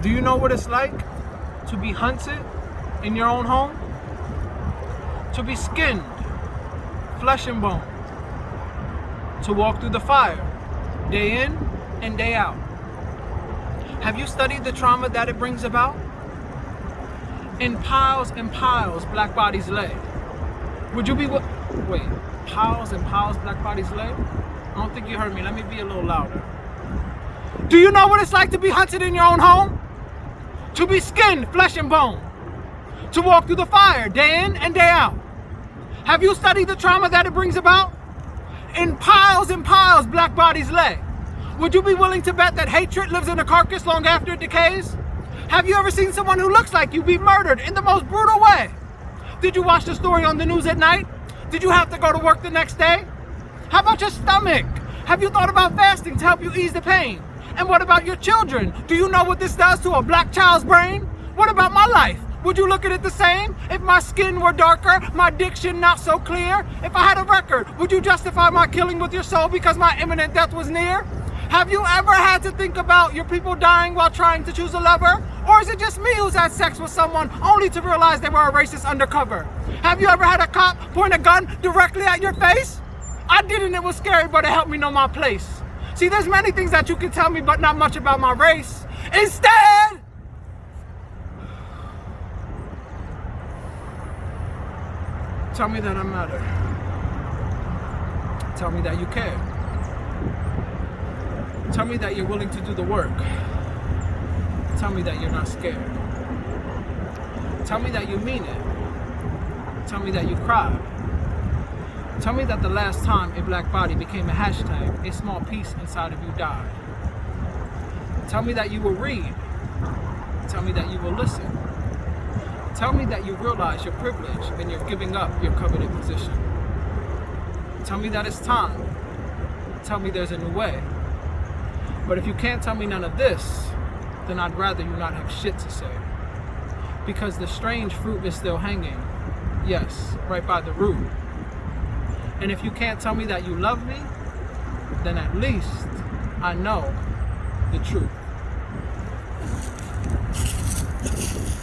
Do you know what it's like to be hunted in your own home? To be skinned, flesh and bone. To walk through the fire, day in and day out. Have you studied the trauma that it brings about? In piles and piles, black bodies lay. Would you be wait, piles and piles, black bodies lay? I don't think you heard me. Let me be a little louder. Do you know what it's like to be hunted in your own home? To be skinned, flesh and bone. To walk through the fire, day in and day out. Have you studied the trauma that it brings about? In piles and piles, black bodies lay. Would you be willing to bet that hatred lives in a carcass long after it decays? Have you ever seen someone who looks like you be murdered in the most brutal way? Did you watch the story on the news at night? Did you have to go to work the next day? How about your stomach? Have you thought about fasting to help you ease the pain? And what about your children? Do you know what this does to a black child's brain? What about my life? Would you look at it the same? If my skin were darker, my diction not so clear? If I had a record, would you justify my killing with your soul because my imminent death was near? Have you ever had to think about your people dying while trying to choose a lover? Or is it just me who's had sex with someone only to realize they were a racist undercover? Have you ever had a cop point a gun directly at your face? I didn't, it was scary, but it helped me know my place. See, there's many things that you can tell me, but not much about my race. Instead, tell me that I matter. Tell me that you care. Tell me that you're willing to do the work. Tell me that you're not scared. Tell me that you mean it. Tell me that you cried. Tell me that the last time a black body became a hashtag, a small piece inside of you died. Tell me that you will read. Tell me that you will listen. Tell me that you realize your privilege and you're giving up your coveted position. Tell me that it's time. Tell me there's a new way. But if you can't tell me none of this, then I'd rather you not have shit to say. Because the strange fruit is still hanging, yes, right by the root. And if you can't tell me that you love me, then at least I know the truth.